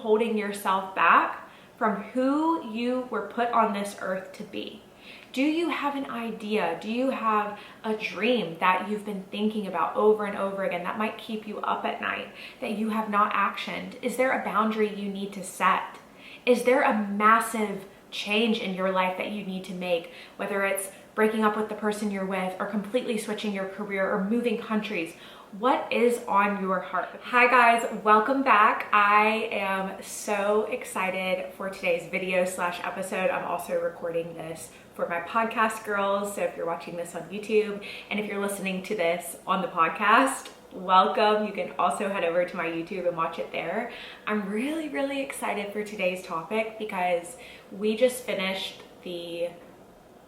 holding yourself back from who you were put on this earth to be? Do you have an idea? Do you have a dream that you've been thinking about over and over again that might keep you up at night that you have not actioned? Is there a boundary you need to set? Is there a massive change in your life that you need to make, whether it's breaking up with the person you're with or completely switching your career or moving countries? What is on your heart? Hi guys, welcome back. I am so excited for today's video slash episode. I'm also recording this for my podcast girls. So if you're watching this on YouTube and if you're listening to this on the podcast, welcome. You can also head over to my YouTube and watch it there. I'm really excited for today's topic because we just finished the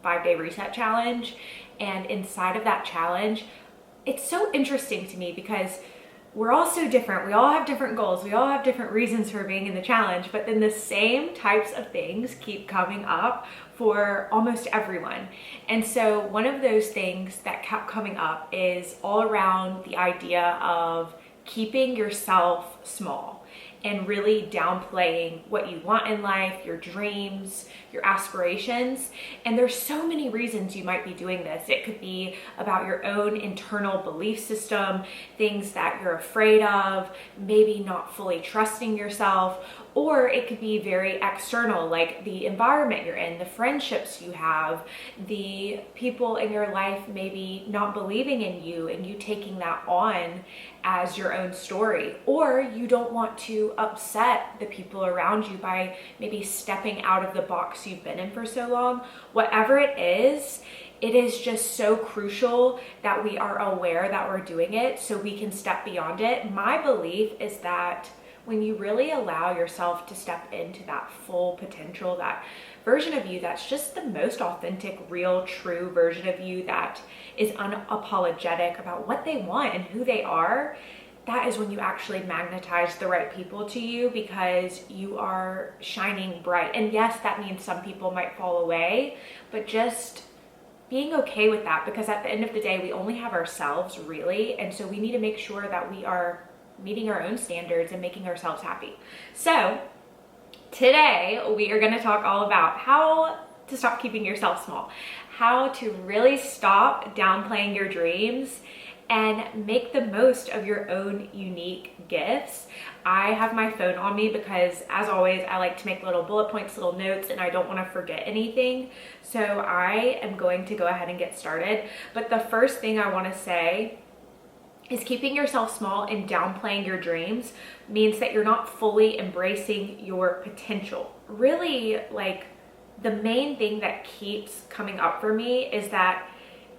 5-day reset challenge, and inside of that challenge, it's so interesting to me because we're all so different. We all have different goals. We all have different reasons for being in the challenge, but then the same types of things keep coming up for almost everyone. And so one of those things that kept coming up is all around the idea of keeping yourself small and really downplaying what you want in life, your dreams, your aspirations. And there's so many reasons you might be doing this. It could be about your own internal belief system, things that you're afraid of, maybe not fully trusting yourself, or it could be very external, like the environment you're in, the friendships you have, the people in your life maybe not believing in you and you taking that on as your own story. Or you don't want to upset the people around you by maybe stepping out of the box you've been in for so long. Whatever it is just so crucial that we are aware that we're doing it so we can step beyond it. My belief is that when you really allow yourself to step into that full potential, that version of you that's just the most authentic, real, true version of you that is unapologetic about what they want and who they are, that is when you actually magnetize the right people to you because you are shining bright. And yes, that means some people might fall away, but just being okay with that, because at the end of the day, we only have ourselves really. And so we need to make sure that we are meeting our own standards and making ourselves happy. So today we are going to talk all about how to stop keeping yourself small, how to really stop downplaying your dreams and make the most of your own unique gifts. I have my phone on me because, as always, I like to make little bullet points, little notes, and I don't want to forget anything. So I am going to go ahead and get started. But the first thing I want to say is keeping yourself small and downplaying your dreams means that you're not fully embracing your potential. Really, like, the main thing that keeps coming up for me is that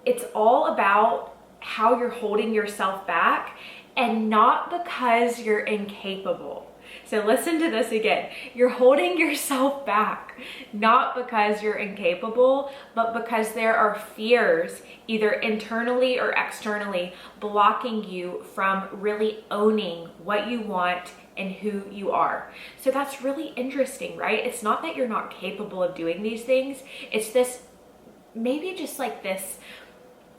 it's all about how you're holding yourself back, and not because you're incapable. So listen to this again. You're holding yourself back, not because you're incapable, but because there are fears, either internally or externally, blocking you from really owning what you want and who you are. So that's really interesting, right? It's not that you're not capable of doing these things. It's this, maybe just like this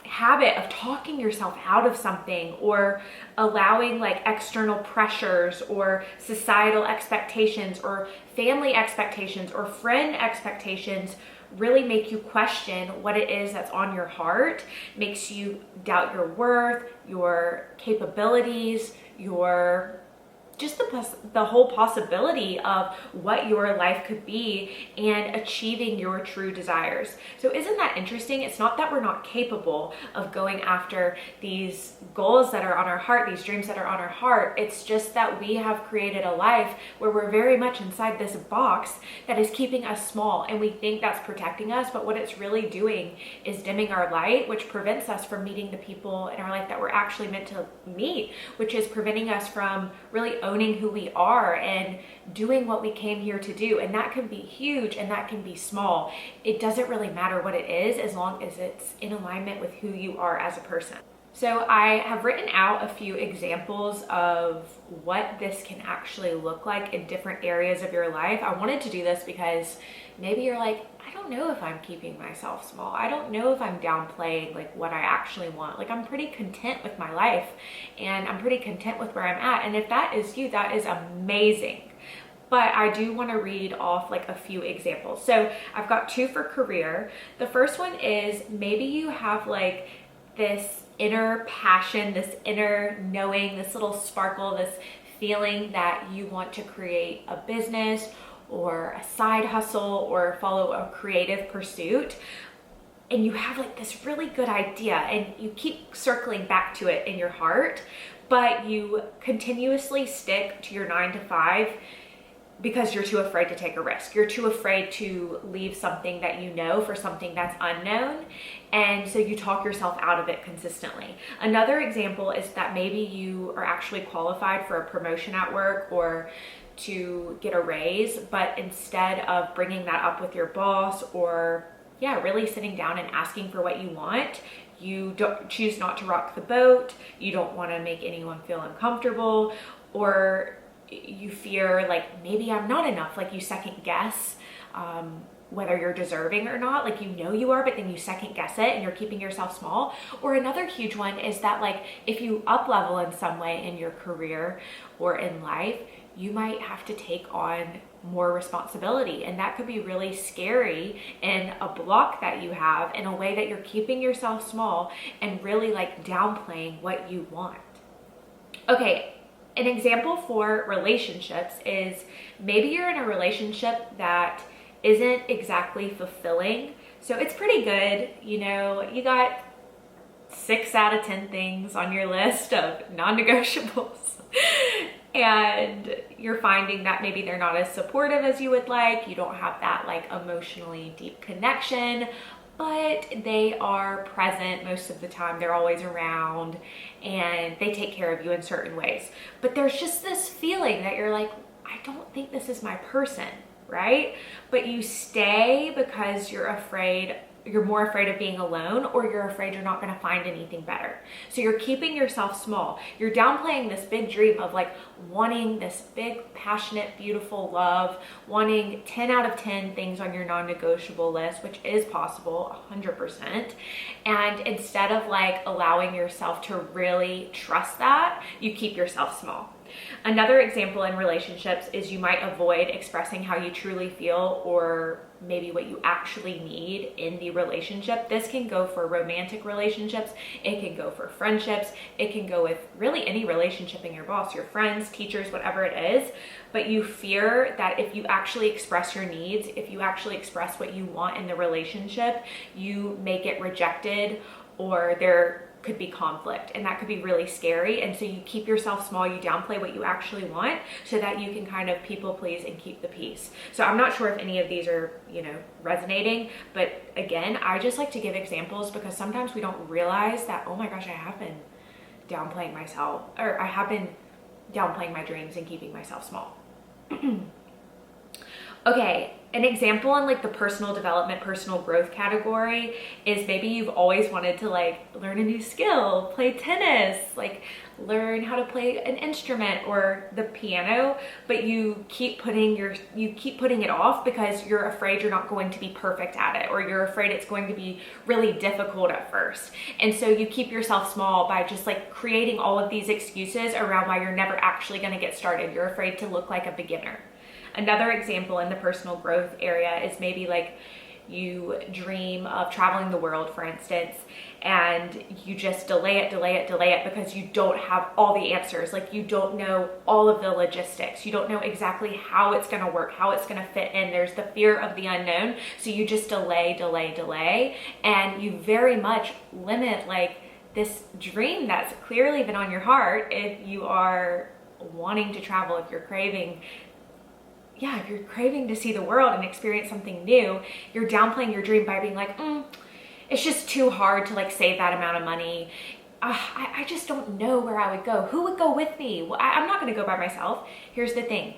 habit of talking yourself out of something, or allowing like external pressures or societal expectations or family expectations or friend expectations really make you question what it is that's on your heart, makes you doubt your worth, your capabilities, your just the whole possibility of what your life could be and achieving your true desires. So isn't that interesting? It's not that we're not capable of going after these goals that are on our heart, these dreams that are on our heart. It's just that we have created a life where we're very much inside this box that is keeping us small, and we think that's protecting us, but what it's really doing is dimming our light, which prevents us from meeting the people in our life that we're actually meant to meet, which is preventing us from really owning who we are and doing what we came here to do. And that can be huge and that can be small. It doesn't really matter what it is as long as it's in alignment with who you are as a person. So I have written out a few examples of what this can actually look like in different areas of your life. I wanted to do this because maybe you're like, I don't know if I'm keeping myself small. I don't know if I'm downplaying like what I actually want. Like, I'm pretty content with my life and I'm pretty content with where I'm at. And if that is you, that is amazing. but I do want to read off like a few examples. So I've got 2 for career. The first one is maybe you have like this inner passion, this inner knowing, this little sparkle, this feeling that you want to create a business or a side hustle or follow a creative pursuit. And you have like this really good idea and you keep circling back to it in your heart, but you continuously stick to your 9 to 5 because you're too afraid to take a risk. You're too afraid to leave something that you know for something that's unknown. And so you talk yourself out of it consistently. Another example is that maybe you are actually qualified for a promotion at work or to get a raise, but instead of bringing that up with your boss or really sitting down and asking for what you want, you don't choose not to rock the boat. You don't want to make anyone feel uncomfortable, or you fear like maybe I'm not enough. Like you second guess whether you're deserving or not. Like you know you are, but then you second guess it and you're keeping yourself small. Or another huge one is that like if you up level in some way in your career or in life, you might have to take on more responsibility, and that could be really scary and a block that you have in a way that you're keeping yourself small and really like downplaying what you want. Okay, an example for relationships is maybe you're in a relationship that isn't exactly fulfilling. So it's pretty good, you know, you got 6 out of 10 things on your list of non-negotiables. And you're finding that maybe they're not as supportive as you would like. You don't have that like emotionally deep connection, but they are present most of the time. They're always around and they take care of you in certain ways. But there's just this feeling that you're like, I don't think this is my person, right? But you stay because you're more afraid of being alone, or you're afraid you're not going to find anything better. So you're keeping yourself small. You're downplaying this big dream of like wanting this big, passionate, beautiful love, wanting 10 out of 10 things on your non-negotiable list, which is possible 100%. And instead of like allowing yourself to really trust that, you keep yourself small. Another example in relationships is you might avoid expressing how you truly feel or maybe what you actually need in the relationship. This can go for romantic relationships, it can go for friendships, it can go with really any relationship in your boss, your friends, teachers, whatever it is. But you fear that if you actually express your needs, if you actually express what you want in the relationship, you may get rejected or there could be conflict, and that could be really scary. And so you keep yourself small, you downplay what you actually want so that you can kind of people please and keep the peace. So I'm not sure if any of these are, you know, resonating, but again, I just like to give examples because sometimes we don't realize that, oh my gosh, I have been downplaying myself, or I have been downplaying my dreams and keeping myself small. Okay, an example in like the personal development, personal growth category is maybe you've always wanted to like learn a new skill, play tennis, like learn how to play an instrument or the piano, but you keep putting it off because you're afraid you're not going to be perfect at it, or you're afraid it's going to be really difficult at first. And so you keep yourself small by just like creating all of these excuses around why you're never actually going to get started. You're afraid to look like a beginner. Another example in the personal growth area is maybe like you dream of traveling the world, for instance, and you just delay it because you don't have all the answers. Like you don't know all of the logistics. You don't know exactly how it's going to work, how it's going to fit in. There's the fear of the unknown. So you just delay, and you very much limit like this dream that's clearly been on your heart. If you are wanting to travel, if you're craving to see the world and experience something new, you're downplaying your dream by being like, it's just too hard to like save that amount of money. I just don't know where I would go. Who would go with me? Well, I'm not going to go by myself. Here's the thing.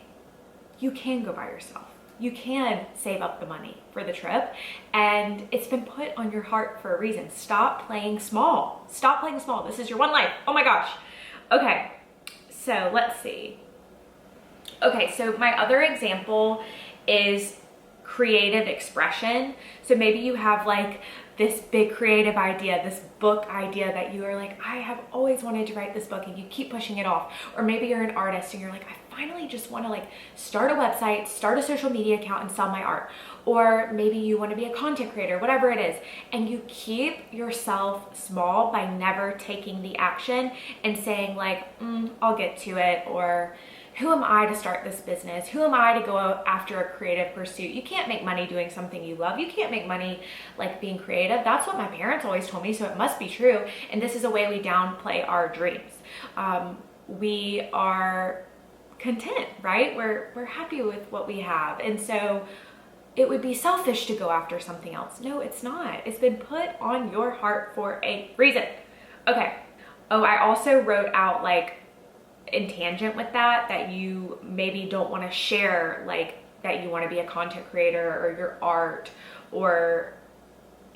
You can go by yourself. You can save up the money for the trip, and it's been put on your heart for a reason. Stop playing small. Stop playing small. This is your one life. Oh my gosh. Okay, so let's see. Okay, so my other example is creative expression. So maybe you have like this big creative idea, this book idea that you are like, I have always wanted to write this book, and you keep pushing it off. Or maybe you're an artist and you're like, I finally just want to like start a website, start a social media account and sell my art. Or maybe you want to be a content creator, whatever it is. And you keep yourself small by never taking the action and saying like, I'll get to it. Or who am I to start this business? Who am I to go after a creative pursuit? You can't make money doing something you love. You can't make money like being creative. That's what my parents always told me, so it must be true. And this is a way we downplay our dreams. We are content, right? We're happy with what we have. And so it would be selfish to go after something else. No, it's not. It's been put on your heart for a reason. Okay. Oh, I also wrote out like in tangent with that you maybe don't want to share like that you want to be a content creator or your art, or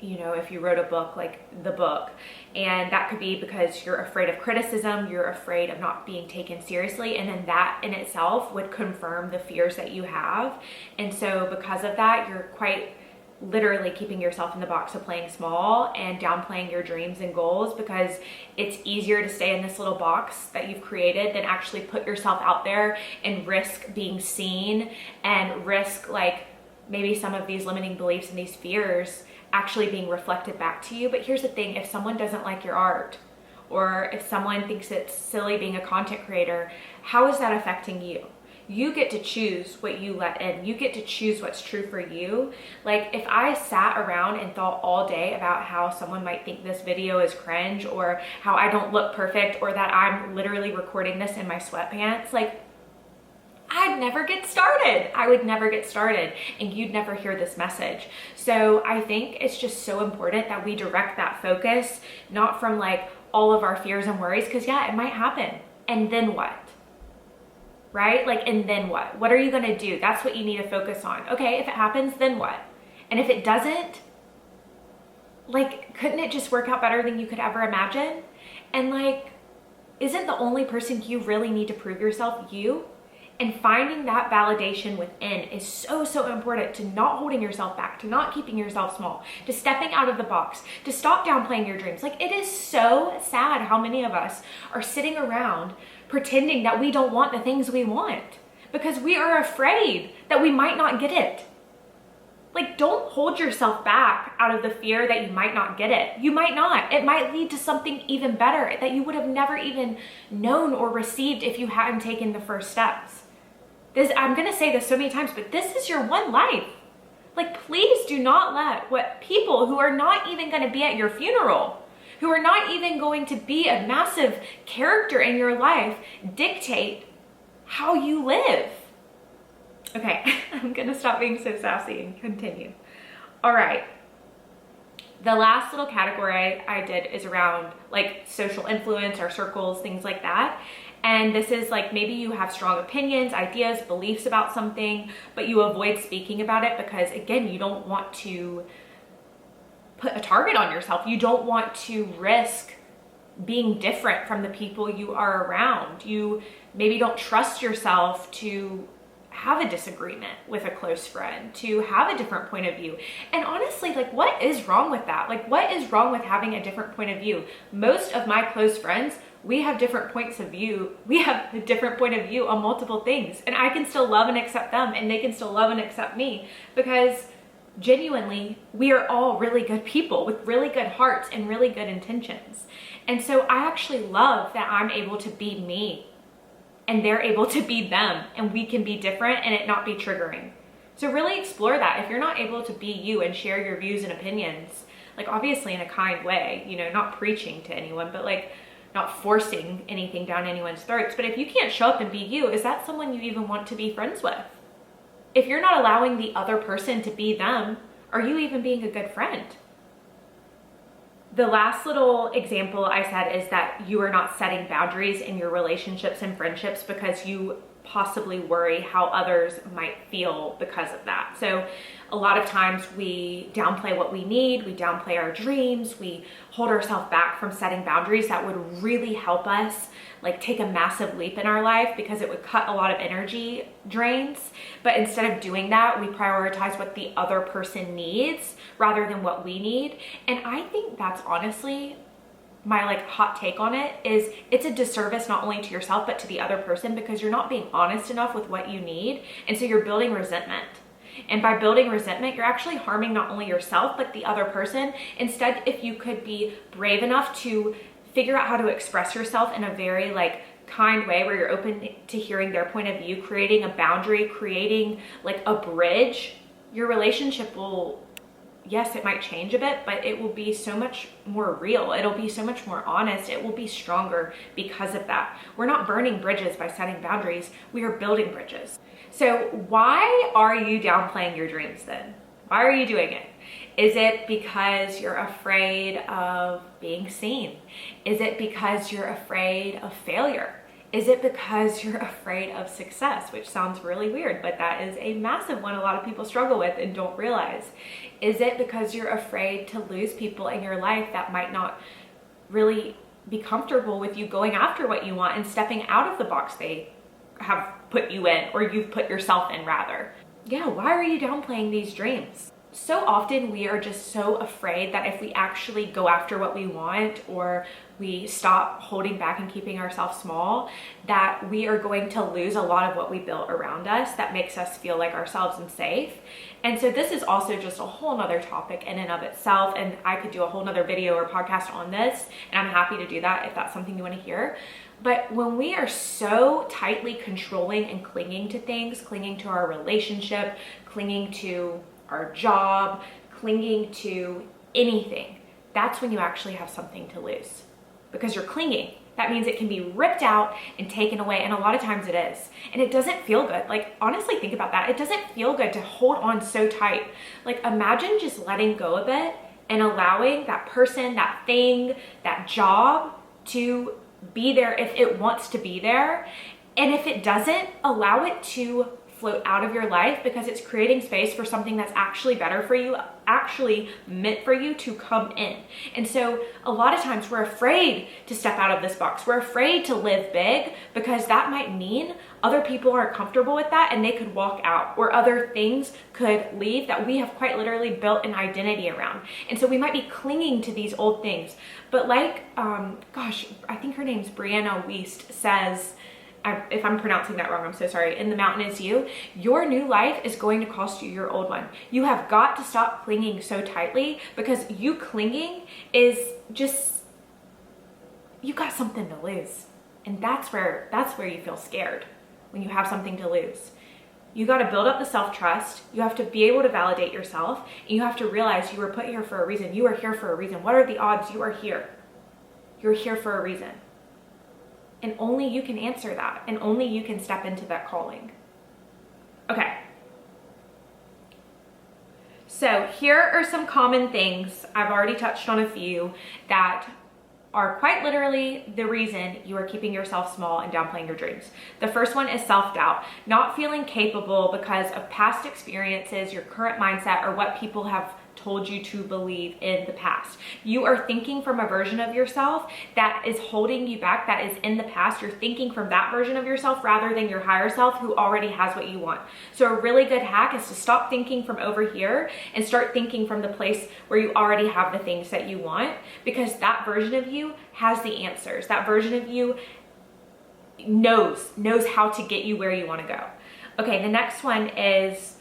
you know, if you wrote a book, like the book. And that could be because you're afraid of criticism, you're afraid of not being taken seriously, and then that in itself would confirm the fears that you have. And so because of that, you're quite literally keeping yourself in the box of playing small and downplaying your dreams and goals, because it's easier to stay in this little box that you've created than actually put yourself out there and risk being seen and risk like maybe some of these limiting beliefs and these fears actually being reflected back to you. But here's the thing, if someone doesn't like your art, or if someone thinks it's silly being a content creator, how is that affecting you? You get to choose what you let in. You get to choose what's true for you. Like if I sat around and thought all day about how someone might think this video is cringe, or how I don't look perfect, or that I'm literally recording this in my sweatpants, like I'd never get started. I would never get started, and you'd never hear this message. So I think it's just so important that we direct that focus, not from like all of our fears and worries, because yeah, it might happen. And then what? Right? Like, and then what? What are you gonna do? That's what you need to focus on. Okay, if it happens, then what? And if it doesn't, like, couldn't it just work out better than you could ever imagine? And like, isn't the only person you really need to prove yourself you? And finding that validation within is so, so important, to not holding yourself back, to not keeping yourself small, to stepping out of the box, to stop downplaying your dreams. Like, it is so sad how many of us are sitting around pretending that we don't want the things we want because we are afraid that we might not get it. Like, don't hold yourself back out of the fear that you might not get it. You might not. It might lead to something even better that you would have never even known or received if you hadn't taken the first steps. I'm gonna say this so many times, but this is your one life. Like, please do not let what people who are not even gonna be at your funeral, who are not even going to be a massive character in your life, dictate how you live. Okay, I'm gonna stop being so sassy and continue. All right, the last little category I did is around like social influence, our circles, things like that. And this is like, maybe you have strong opinions, ideas, beliefs about something, but you avoid speaking about it because, again, you don't want to put a target on yourself. You don't want to risk being different from the people you are around. You maybe don't trust yourself to have a disagreement with a close friend, to have a different point of view. And honestly, like, what is wrong with that? Like, what is wrong with having a different point of view? Most of my close friends, we have different points of view. We have a different point of view on multiple things, and I can still love and accept them, and they can still love and accept me, because genuinely, we are all really good people with really good hearts and really good intentions. And so I actually love that I'm able to be me and they're able to be them, and we can be different and it not be triggering. So really explore that. If you're not able to be you and share your views and opinions, like obviously in a kind way, you know, not preaching to anyone, but like not forcing anything down anyone's throats. But if you can't show up and be you, is that someone you even want to be friends with? If you're not allowing the other person to be them, are you even being a good friend? The last little example I said is that you are not setting boundaries in your relationships and friendships because you possibly worry how others might feel because of that. So a lot of times we downplay what we need, we downplay our dreams, we hold ourselves back from setting boundaries that would really help us like take a massive leap in our life, because it would cut a lot of energy drains. But instead of doing that, we prioritize what the other person needs rather than what we need. And I think that's honestly my like hot take on it is it's a disservice not only to yourself but to the other person, because you're not being honest enough with what you need, and so you're building resentment. And by building resentment, you're actually harming not only yourself but the other person. Instead, if you could be brave enough to figure out how to express yourself in a very like kind way where you're open to hearing their point of view, creating a boundary, creating like a bridge, your relationship will, yes, it might change a bit, but it will be so much more real. It'll be so much more honest. It will be stronger because of that. We're not burning bridges by setting boundaries. We are building bridges. So why are you downplaying your dreams then? Why are you doing it? Is it because you're afraid of being seen? Is it because you're afraid of failure? Is it because you're afraid of success, which sounds really weird, but that is a massive one a lot of people struggle with and don't realize? Is it because you're afraid to lose people in your life that might not really be comfortable with you going after what you want and stepping out of the box they have put you in, or you've put yourself in rather? Yeah, why are you downplaying these dreams? So often we are just so afraid that if we actually go after what we want, or we stop holding back and keeping ourselves small, that we are going to lose a lot of what we built around us that makes us feel like ourselves and safe. And so this is also just a whole nother topic in and of itself, and I could do a whole nother video or podcast on this, and I'm happy to do that if that's something you want to hear. But when we are so tightly controlling and clinging to things, clinging to our relationship, clinging to our job, clinging to anything, that's when you actually have something to lose, because you're clinging. That means it can be ripped out and taken away, and a lot of times it is. And it doesn't feel good. Like, honestly, think about that. It doesn't feel good to hold on so tight. Like, imagine just letting go of it and allowing that person, that thing, that job to be there if it wants to be there. And if it doesn't, allow it to float out of your life, because it's creating space for something that's actually better for you, actually meant for you to come in. And so a lot of times we're afraid to step out of this box. We're afraid to live big, because that might mean other people aren't comfortable with that and they could walk out, or other things could leave that we have quite literally built an identity around. And so we might be clinging to these old things. But like, I think her name's Brianna Wiest says, if I'm pronouncing that wrong, I'm so sorry, in The Mountain Is You, your new life is going to cost you your old one. You have got to stop clinging so tightly, because you clinging is just, you got something to lose. And that's where you feel scared, when you have something to lose. You got to build up the self-trust. You have to be able to validate yourself, and you have to realize you were put here for a reason. You are here for a reason. What are the odds you are here? You're here for a reason. And only you can answer that, and only you can step into that calling. Okay. So here are some common things, I've already touched on a few, that are quite literally the reason you are keeping yourself small and downplaying your dreams. The first one is self-doubt, not feeling capable because of past experiences, your current mindset, or what people have told you to believe in the past. You are thinking from a version of yourself that is holding you back, that is in the past. You're thinking from that version of yourself rather than your higher self, who already has what you want. So a really good hack is to stop thinking from over here and start thinking from the place where you already have the things that you want, because that version of you has the answers. That version of you knows how to get you where you want to go. Okay, the next one is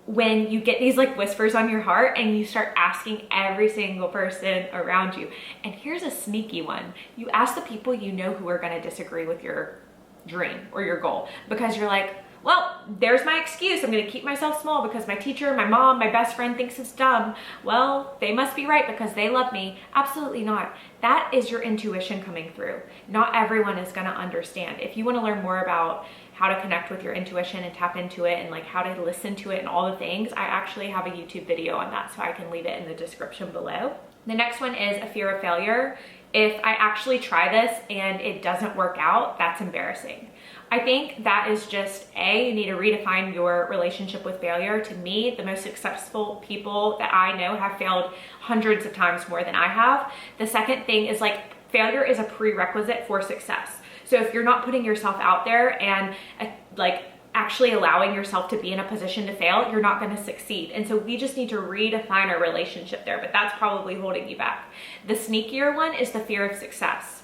when you get these like whispers on your heart and you start asking every single person around you. And here's a sneaky one. You ask the people you know who are going to disagree with your dream or your goal, because you're like, well, there's my excuse. I'm going to keep myself small because my teacher, my mom, my best friend thinks it's dumb. Well, they must be right because they love me. Absolutely not. That is your intuition coming through. Not everyone is going to understand. If you want to learn more about how to connect with your intuition and tap into it, and like how to listen to it and all the things, I actually have a YouTube video on that, so I can leave it in the description below. The next one is a fear of failure. If I actually try this and it doesn't work out, that's embarrassing. I think that is just you need to redefine your relationship with failure. To me, the most successful people that I know have failed hundreds of times more than I have. The second thing is like, failure is a prerequisite for success. So if you're not putting yourself out there and like actually allowing yourself to be in a position to fail, you're not going to succeed. And so we just need to redefine our relationship there, but that's probably holding you back. The sneakier one is the fear of success.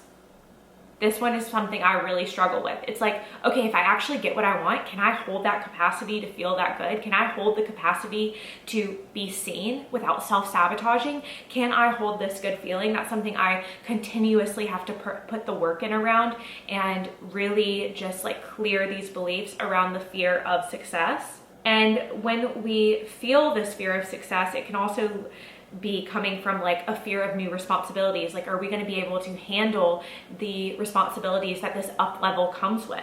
This one is something I really struggle with. It's like, okay, if I actually get what I want, can I hold that capacity to feel that good? Can I hold the capacity to be seen without self-sabotaging? Can I hold this good feeling? That's something I continuously have to put the work in around, and really just like clear these beliefs around the fear of success. And when we feel this fear of success, it can also be coming from like a fear of new responsibilities. Like, are we going to be able to handle the responsibilities that this up level comes with?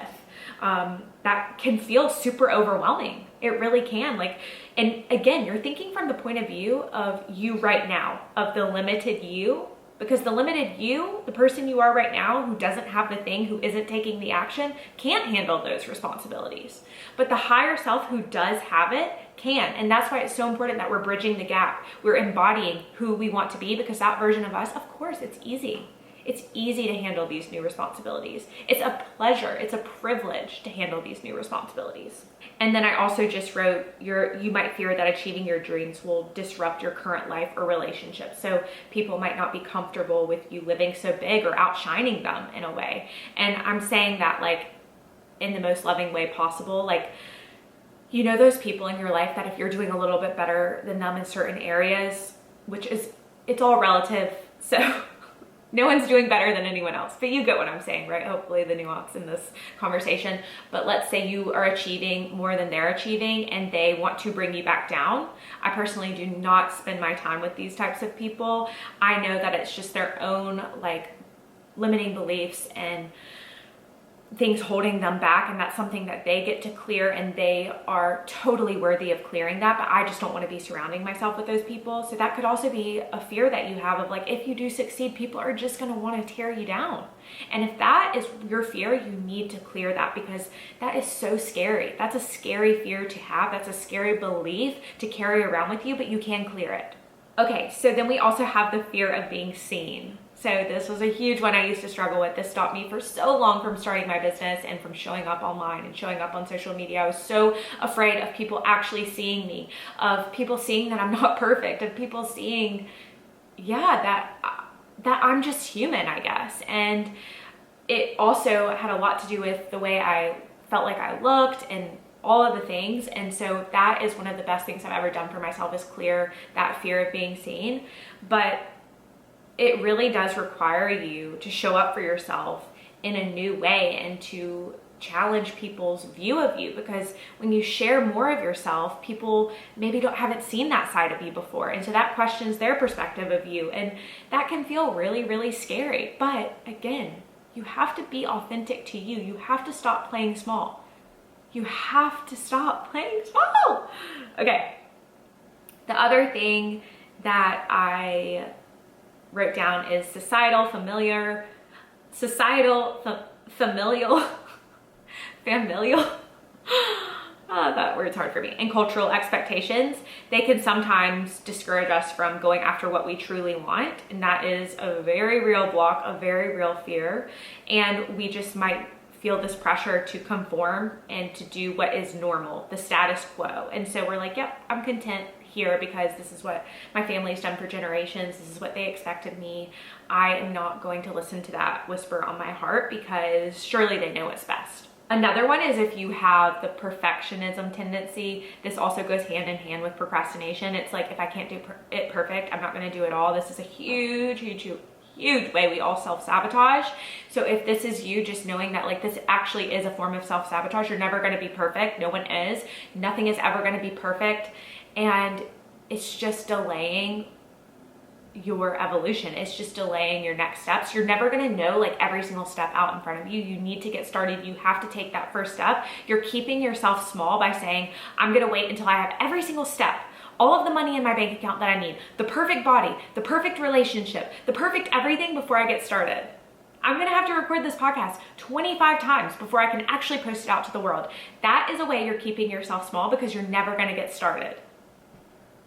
That can feel super overwhelming. It really can. Like, and again, you're thinking from the point of view of you right now, of the limited you, because the limited you, the person you are right now who doesn't have the thing, who isn't taking the action, can't handle those responsibilities. But the higher self who does have it can. And that's why it's so important that we're bridging the gap. We're embodying who we want to be, because that version of us, of course, it's easy. It's easy to handle these new responsibilities. It's a pleasure, it's a privilege to handle these new responsibilities. And then I also just wrote, you might fear that achieving your dreams will disrupt your current life or relationship. So people might not be comfortable with you living so big or outshining them in a way. And I'm saying that like in the most loving way possible. Like, you know, those people in your life that if you're doing a little bit better than them in certain areas, which is, it's all relative. So no one's doing better than anyone else, but you get what I'm saying, right? Hopefully the nuance in this conversation. But let's say you are achieving more than they're achieving and they want to bring you back down. I personally do not spend my time with these types of people. I know that it's just their own like limiting beliefs and things holding them back, and that's something that they get to clear, and they are totally worthy of clearing that. But I just don't want to be surrounding myself with those people. So that could also be a fear that you have of like, if you do succeed, people are just going to want to tear you down. And if that is your fear, you need to clear that, because that is so scary. That's a scary fear to have. That's a scary belief to carry around with you, but you can clear it. Okay, so then we also have the fear of being seen. So this was a huge one I used to struggle with. This stopped me for so long from starting my business and from showing up online and showing up on social media. I was so afraid of people actually seeing me, of people seeing that I'm not perfect, of people seeing, that I'm just human, I guess. And it also had a lot to do with the way I felt like I looked and all of the things. And so that is one of the best things I've ever done for myself, is clear that fear of being seen. But it really does require you to show up for yourself in a new way and to challenge people's view of you, because when you share more of yourself, people maybe haven't seen that side of you before, and so that questions their perspective of you, and that can feel really, really scary. But again, you have to be authentic to you. You have to stop playing small. You have to stop playing small. Okay, the other thing that I wrote down is familial, that word's hard for me, and cultural expectations. They can sometimes discourage us from going after what we truly want, and that is a very real block, a very real fear, and we just might feel this pressure to conform and to do what is normal, the status quo. And so we're like, yep, I'm content here because this is what my family's done for generations. This is what they expect of me. I am not going to listen to that whisper on my heart, because surely they know what's best. Another one is if you have the perfectionism tendency. This also goes hand in hand with procrastination. It's like, if I can't do it perfect, I'm not going to do it all. This is a huge way we all self-sabotage. So if this is you, just knowing that like this actually is a form of self-sabotage. You're never going to be perfect. No one is. Nothing is ever going to be perfect. And it's just delaying your evolution. It's just delaying your next steps. You're never going to know like every single step out in front of you. You need to get started. You have to take that first step. You're keeping yourself small by saying, I'm going to wait until I have every single step, all of the money in my bank account that I need, the perfect body, the perfect relationship, the perfect everything before I get started. I'm going to have to record this podcast 25 times before I can actually post it out to the world. That is a way you're keeping yourself small, because you're never going to get started.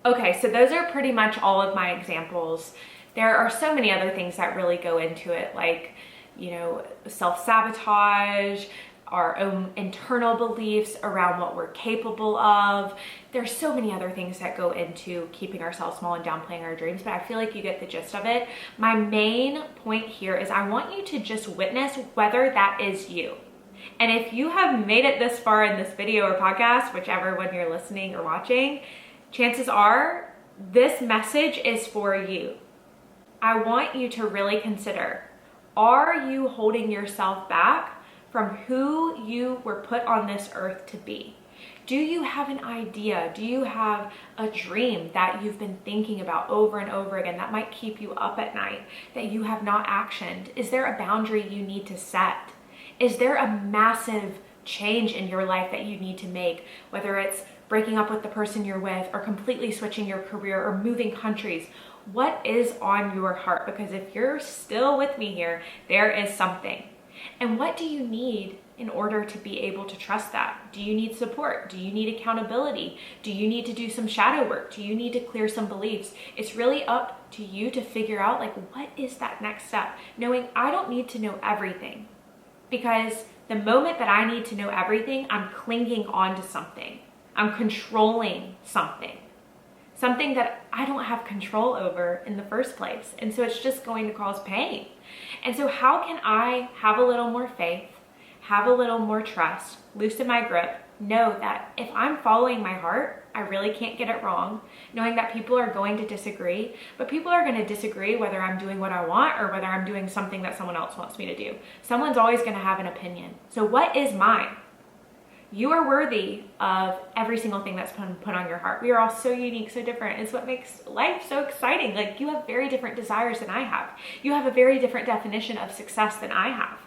Okay, so those are pretty much all of my examples. There are so many other things that really go into it, like, self-sabotage, our own internal beliefs around what we're capable of. There's so many other things that go into keeping ourselves small and downplaying our dreams, but I feel like you get the gist of it. My main point here is I want you to just witness whether that is you. And if you have made it this far in this video or podcast, whichever one you're listening or watching, chances are this message is for you. I want you to really consider, are you holding yourself back from who you were put on this earth to be? Do you have an idea? Do you have a dream that you've been thinking about over and over again that might keep you up at night that you have not actioned? Is there a boundary you need to set? Is there a massive change in your life that you need to make, whether it's breaking up with the person you're with or completely switching your career or moving countries? What is on your heart? Because if you're still with me here, there is something. And what do you need in order to be able to trust that? Do you need support? Do you need accountability? Do you need to do some shadow work? Do you need to clear some beliefs? It's really up to you to figure out, like, what is that next step? Knowing I don't need to know everything, because the moment that I need to know everything, I'm clinging on to something. I'm controlling something that I don't have control over in the first place. And so it's just going to cause pain. And so how can I have a little more faith, have a little more trust, loosen my grip, know that if I'm following my heart, I really can't get it wrong, knowing that people are going to disagree, but people are going to disagree whether I'm doing what I want or whether I'm doing something that someone else wants me to do. Someone's always going to have an opinion. So what is mine? You are worthy of every single thing that's been put on your heart. We are all so unique, so different. It's what makes life so exciting. Like, you have very different desires than I have. You have a very different definition of success than I have.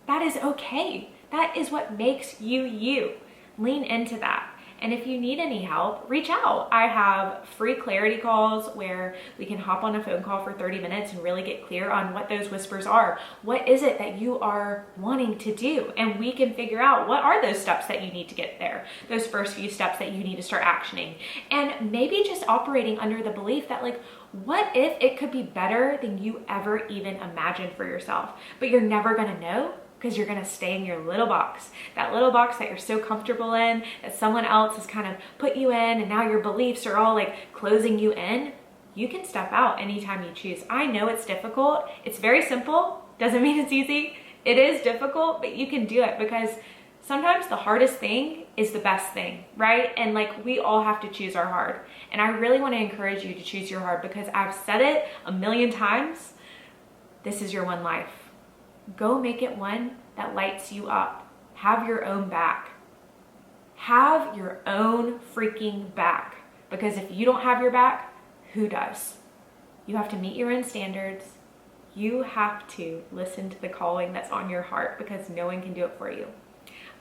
That is okay. That is what makes you you. Lean into that. And if you need any help, reach out. I have free clarity calls where we can hop on a phone call for 30 minutes and really get clear on what those whispers are. What is it that you are wanting to do? And we can figure out what are those steps that you need to get there, those first few steps that you need to start actioning. And maybe just operating under the belief that, like, what if it could be better than you ever even imagined for yourself? But you're never gonna know, because you're gonna stay in your little box. That little box that you're so comfortable in, that someone else has kind of put you in, and now your beliefs are all like closing you in. You can step out anytime you choose. I know it's difficult. It's very simple. Doesn't mean it's easy. It is difficult, but you can do it, because sometimes the hardest thing is the best thing, right? And like, we all have to choose our hard. And I really wanna encourage you to choose your hard, because I've said it a million times. This is your one life. Go make it one that lights you up. Have your own back. Have your own freaking back. Because if you don't have your back, who does? You have to meet your own standards. You have to listen to the calling that's on your heart, because no one can do it for you.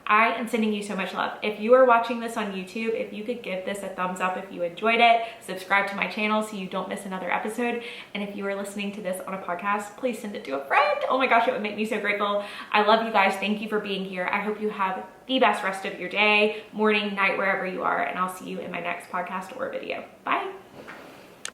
I am sending you so much love. If you are watching this on YouTube, if you could give this a thumbs up if you enjoyed it, subscribe to my channel so you don't miss another episode. And if you are listening to this on a podcast, please send it to a friend. Oh my gosh, it would make me so grateful. I love you guys. Thank you for being here. I hope you have the best rest of your day, morning, night, wherever you are. And I'll see you in my next podcast or video. Bye.